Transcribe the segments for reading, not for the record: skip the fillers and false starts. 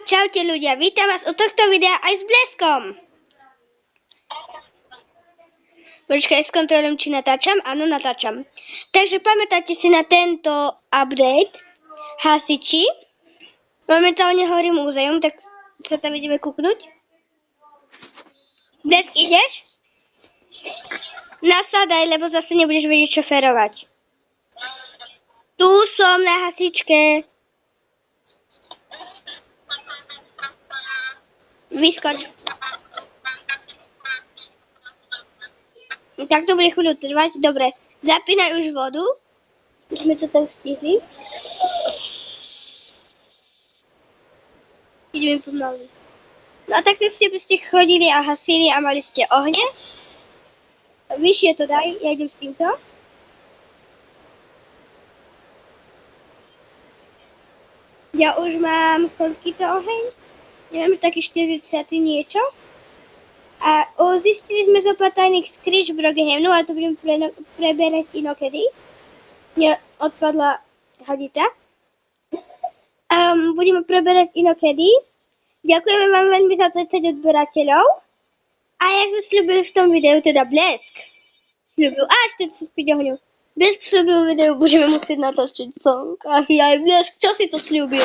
Čaute ľudia, vítam vás u tohto videa aj s bleskom. Počkaj, skontrolujem, či natáčam. Áno, natáčam. Takže pamätáte si na tento update hasiči. Momentálne horí múzeum, tak sa tam ideme kúknuť. Blesk, ideš? Nasadaj, lebo zase nebudeš vedieť šoférovať. Tu som na hasičke. Vyskoč. Tak to bude chvíľu trvať. Dobre, zapínaj už vodu. Už sme to tam stihli. Ideme pomaly. No tak ste chodili a hasili a mali ste ohne. Vyššie to daj, ja idem s týmto. Ja už mám koľký to oheň? Neviem, taký 40 niečo. A zistili sme zo pár tajných skríž v Brookhamenu, ale to budem preberať inokedy. Mne odpadla hadica. Budeme preberať inokedy. Ďakujeme vám veľmi za 30 odberateľov. A jak sme slúbili v tom videu, teda Blesk slúbil až 45 ohňov. Blesk slúbil videu, budeme musieť natočiť song. Ach jaj, Blesk, čo si to slúbil?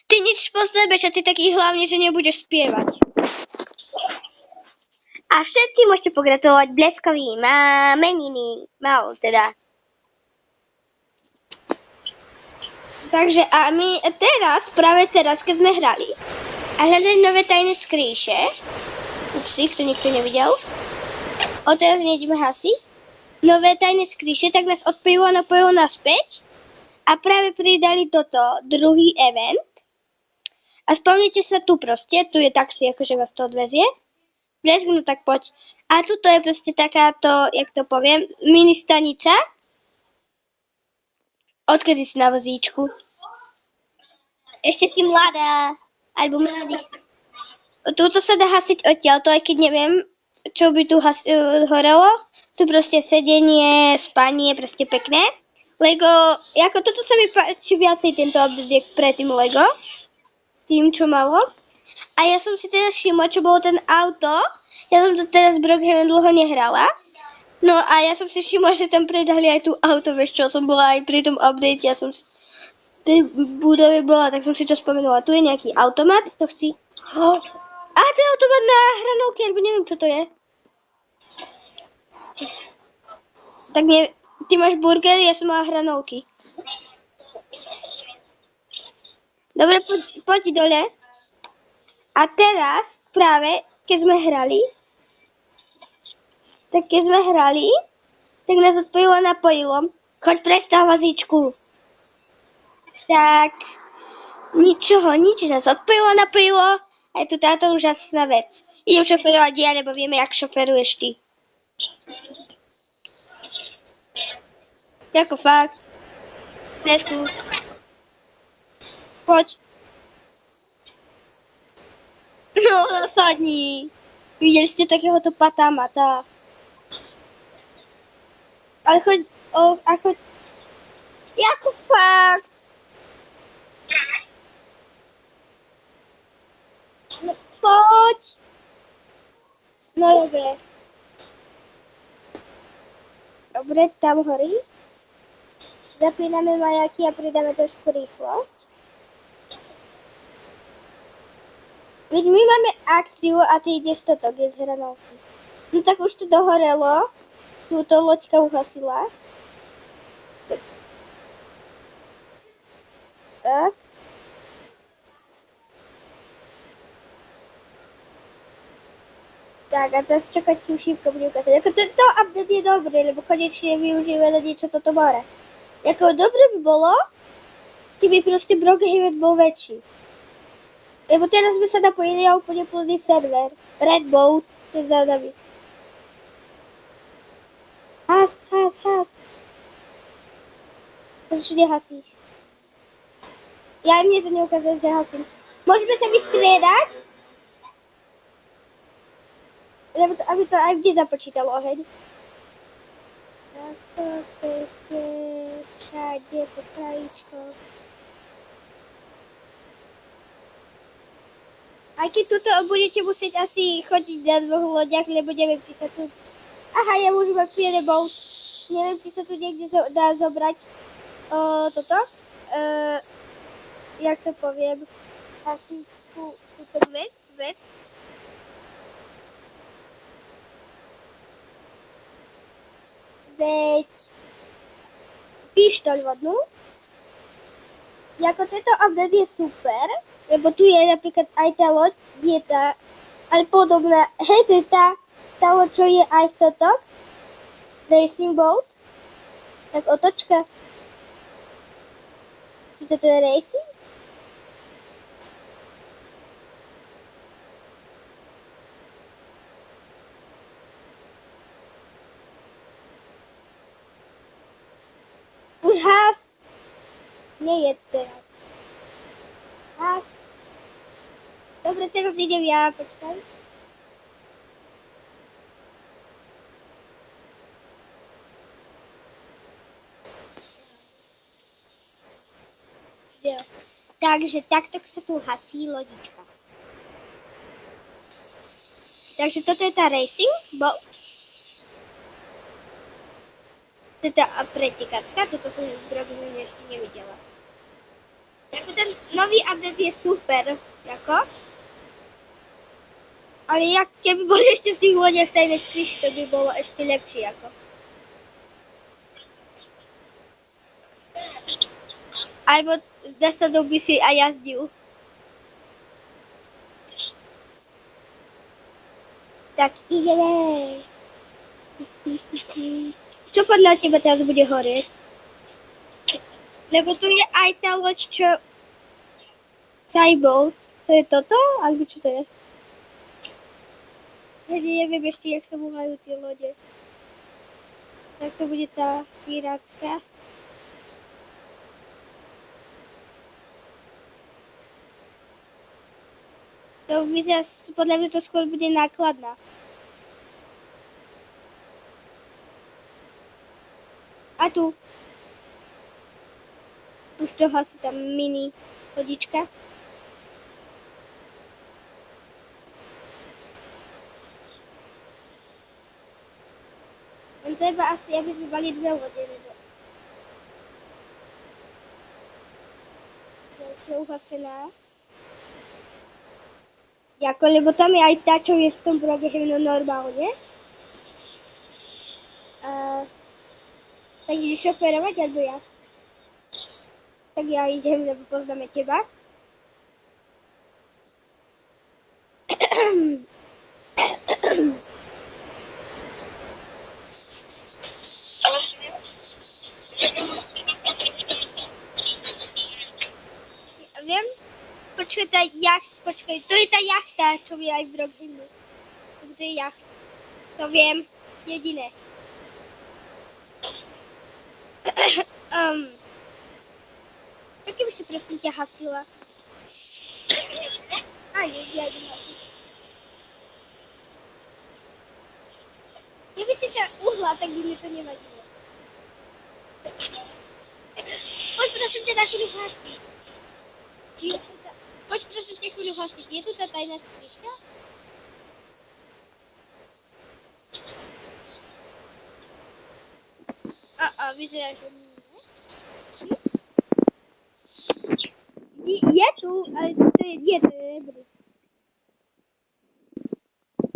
Ty nič po sebe, čo ty taký hlavne, že nebudeš spievať. A všetci môžete pogratulovať Bleskovi. Má meniny. Mal teda. Takže a my práve teraz, keď sme hrali a hľadali nové tajné skríše, upsi, kto nikto nevidel, teraz nejdeme hasiť, nové tajné skríše, tak nás odpojilo a napojilo naspäť a práve pridali toto, druhý event. A spomnite sa tu proste, tu je taxi, akože vás to odvezie. Blesk, no tak poď. A tuto je proste takáto, jak to poviem, mini stanica. Odkedy si na vozíčku? Ešte si mladá, alebo mladý. Tuto sa dá hasiť odtiaľ, to aj keď neviem, čo by tu horelo. Tu proste sedenie, spanie, proste pekné. Lego, ako toto sa mi páči viacej tento obdobie predtým Lego. Tým, čo malo. A ja som si teraz všimla, čo bolo ten auto. Ja som to teraz v Brookhaven dlho nehrala. No a ja som si všimla, že tam predali aj tú auto, vieš čo, som bola aj pri tom update, ja som v tej budove bola, tak som si to spomenula. Tu je nejaký automat, to chci. A to je automat na hranolky, alebo neviem, čo to je. Tak neviem, ty máš burgery, ja som mala hranolky. Dobre, poď dole. A teraz, práve, keď sme hrali, tak nás odpojilo a napojilo. Choď prestav vozíčku. Tak, nič nás odpojilo a napojilo. A je tu táto úžasná vec. Idem šoferovať ja, lebo vieme, jak šoferuješ ty. Jako fakt. Blesku. Poď. No, nasadni. Videli ste takéhoto patámata. Ale choď, jako fakt. No, poď. No, dobre. Dobre, tam horí. Zapíname majaky a pridáme trošku rýchlosť. Veď my máme akciu a ty ideš toto, kde z hranolky. No tak už to dohorelo. Túto loďka uhasila. Tak. Tak a teraz čakať, kým šívko bude ukázať. Ako tento update je dobrý, lebo konečne využívame niečo toto more. Ako dobre by bolo, keby proste Brookhaven bol väčší. Lebo teraz sme sa napojili a úplne plný server. Red Boat, to je za nami. Has. Prečo nehasíš? Ja mne to neukázal, že hasím. Môžeme sa vystriedať? Lebo to, aby to aj kde započítalo oheň. Takto, pekne, všade, to krajíčko. Aj keď tuto budete musieť asi chodiť na dvoch loďach, lebo neviem, či sa tu... Aha, ja už mám Fireboat. Neviem, či sa tu niekde dá zobrať toto. Jak to poviem? Asi túto vec. Veď pištoľ vodnú. Jako tento update je super, lebo tu je napríklad aj tá loď, je tá, ale podobná. Hej, to je tá loď, čo je aj v toto. Racing boat. Tak otočka. Či toto je racing? Už hás. Nejedz teraz. Hás. Dobre, teraz idem ja, počkaj. Jo. Takže takto sa tu hasí lodička. Takže toto je tá racing boat. To je tá pretekácka, toto som v Drogine ešte nevidela. Jako ten nový update je super, jako. Ale jak keby boli ešte v tých lodiach tajné skryšky, to by bolo ešte lepšie, ako. Alebo s desadou by si aj jazdil. Tak ideme. Čo podľa teba teraz bude horieť? Lebo tu je aj tá loď, čo... Cyboat. To je toto? Alebo čo to je? Ja neviem ešte, jak sa volajú tie lode. Tak to bude tá pirátska. To vyzerá, podľa mňa to skôr bude nákladná. A tu. Už toho asi tam mini lodička. Len treba asi, aby sme mali dve lode, lebo... Je uhasená. Jako, lebo tam je aj tá, čo je v tom brode hevno normálne. Tak ideš šoferovať, alebo ja? Tak ja idem, lebo poznáme teba. Viem? Počkaj, to je tá jachta, čo je aj v Drogine. To je jacht. To viem, jediné. Čo keby si prosím ťa hasila? Ja idem hasiť. Keby si sa uhla, tak by mi to nevadilo. Poď prosím ťa na chvíľu hasiť. Poď prosím ťa chvíľu hasiť. Je tu tá tajná skryška? Vyzerá, že nie. Je tu, ale to je dobrý.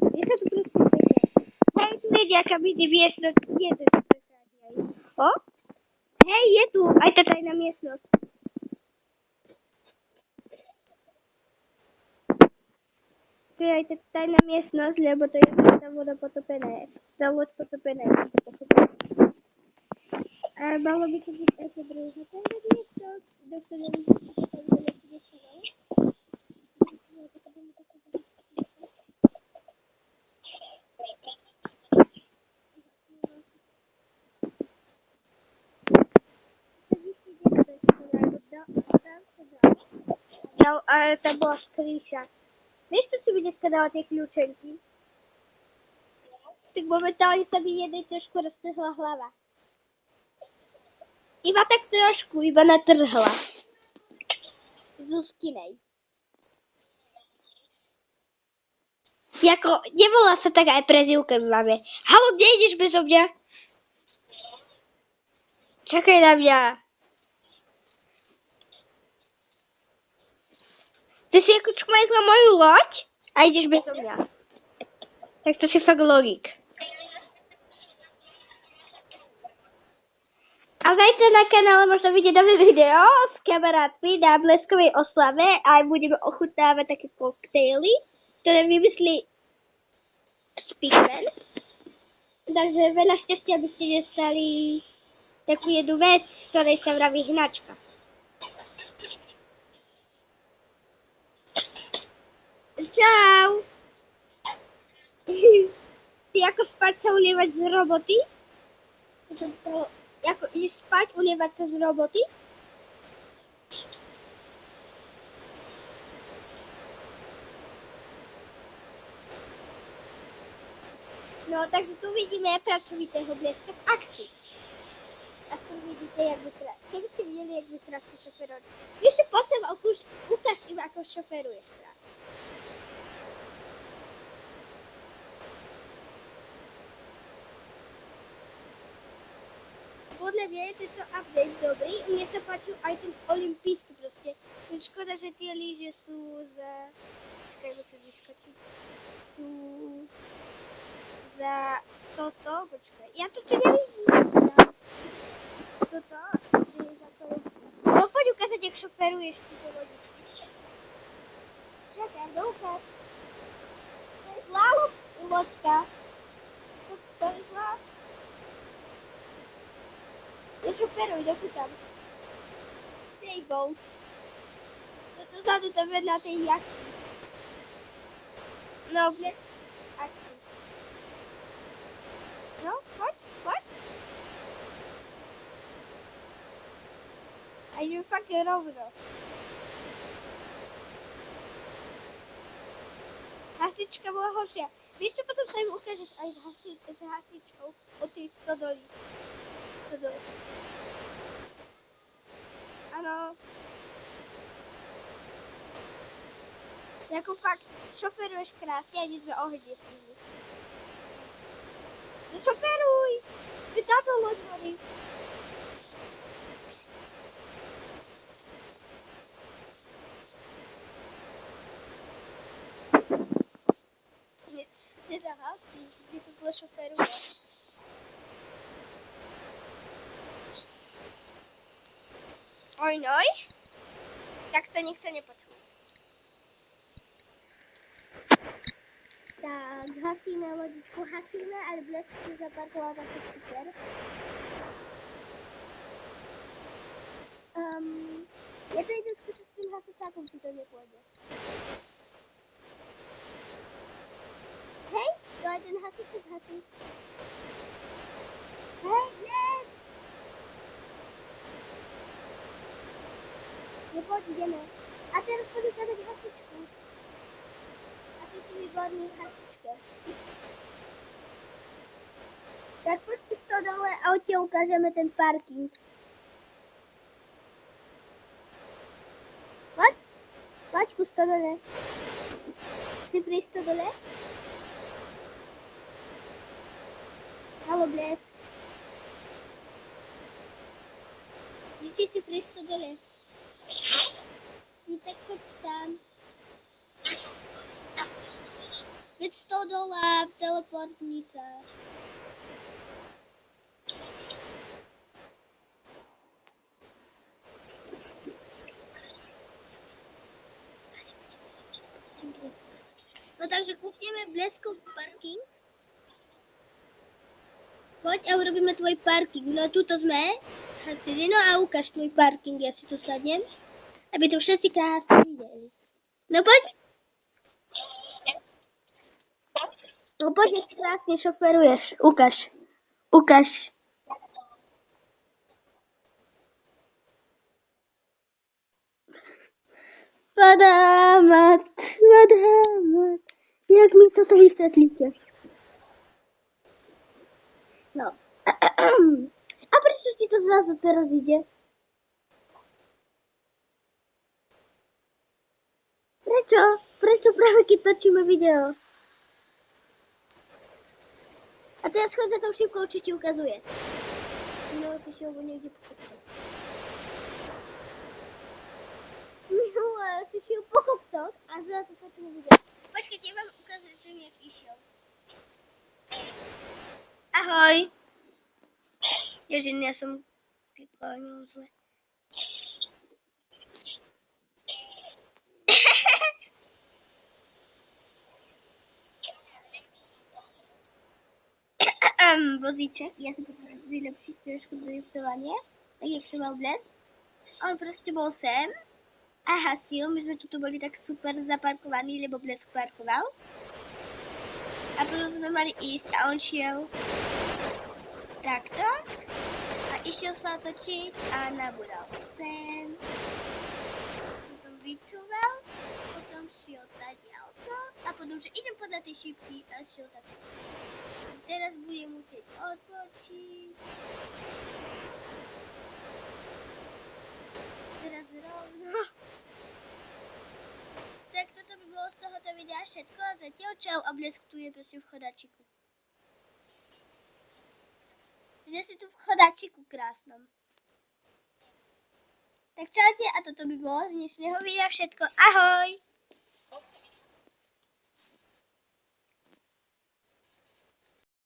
Je sa tu prosím pekne. Hej, tu je nejaká mini miestnosť. Je to aj. O? Hej, je tu aj tá tajná miestnosť. Tu je aj tá tajná miestnosť, lebo to je tá voda potopená. Tá loď potopená. A malo by to byť také druhá tajná miestnosť, do ktorej by sa tam dostalo. Ale to bola skrýša. Vieš, čo si mi dneska dala tie kľúčenky? Tak momentálne sa mi jednej trošku roztrhla hlava. Iba tak trošku, iba natrhla. Zuzkinej. Jako, nevolá sa tak aj prezývka máme. Halo, kde ideš bezo mňa? Čakaj na mňa. Ty si ako čkmajzla moju loď a ideš bezo mňa. Tak to si fakt logik. A zajtra na kanále možno vyjde nové video s kamarátmi na bleskovej oslave a aj budeme ochutnávať také koktejly, ktoré vymyslí Speakman. Takže veľa šťastia, aby ste dostali takú jednu vec, ktorej sa vraví hnačka. Čau! Ty ako spať sa ulievať z roboty? Ako ísť spať, ulievať sa z roboty? No, takže tu vidíme pracovitého Bleska v akcii. Aspoň vidíte, jak vystrá... Keby ste videli, jak vystrásky šoferovať. Ešte po sem ukáž im, ako šoferuješ krásne. Podľa mňa je tento update dobrý. Mne sa páčil aj ten olympijský proste. Škoda, že tie lyže sú z... Čakaj, musím vyskočiť. Sú... za toto, počkaj. Ja to tu nevidím. Toto, že je za to... No poď ukázať, jak šoferuješ túto lodičku. Čakaj, no ukáž. To je zlá loďka. To je zlá. Nešoferuj, dokútam. Sailboat. Toto zadu to vedľa tej jachty. No, bled. Akci. No, poď, poď. A idem fakt rovno. Hasička bola horšia. Vieš čo, potom sa im ukážeš aj s hasičkou od tej stodoly. Áno. Jako fakt, šoferuješ krásne a sme ohydne stihli. No šoferuj! Ty táto loď horí. Nedahal, ty to zle šoferuje. Oj. Tak to nikto nepočul. Tak, hasíme lodičku, ale Blesk tu zaparkoval taký super. Ja to idem skúšať s tým hasicákom, či to nepôjde. Hej, to aj ten hasicák hasí. Hej, yes! Poď, ideme. A teraz poď ukázať hasičku. A ty si výborný v hasičke. Tak poď si to dole a odtiaľ ukážeme ten parking. Poď ku stodole. Si pri stodole? Halo, Blesk. Ty si pri stodole. No tak poď tam. Veď stodola, teleportnica. No takže kúpneme Bleskov parking. Poď a urobíme tvoj parking. No tuto sme. No a ukáž tvoj parking, ja si tu sadnem. Aby to všetci krásne videli. No poď. No poď, krásne šoferuješ. Ukáž. Vadamat. Jak mi toto vysvetlíte? No. A prečo ti to zrazu teraz ide? Prečo práve keď točíme video? teraz chod za tou šipkou, či ti ukazuje. No, ty si ho niekde pokopcov. No, si šiel po kopcoch a zrazu to, čo nevidel. Počkajte, ja vám ukážem, že mi jak išiel. Ahoj. Ježiš, ja som klikla zle. Vozíček, ja si potrebujem vylepšiť trošku driftovanie, tak jak som mal blesk. On proste bol sem a hasil, my sme tu boli tak super zaparkovaní, lebo blesk parkoval. A potom sme mali ísť a on šiel takto a išiel sa točiť a nabúral sem. Potom vycúval, potom šiel tadiaľto a potom, že idem podľa tej šípky a šiel takto. Teraz budem musieť odbočiť. Teraz rovno. Tak toto by bolo z tohoto videa všetko. Zatiaľ čau a blesk tu je prosím v chodáčiku. Že si tu v chodáčiku krásnom. Tak čaute a toto by bolo z dnešného videa všetko. Ahoj!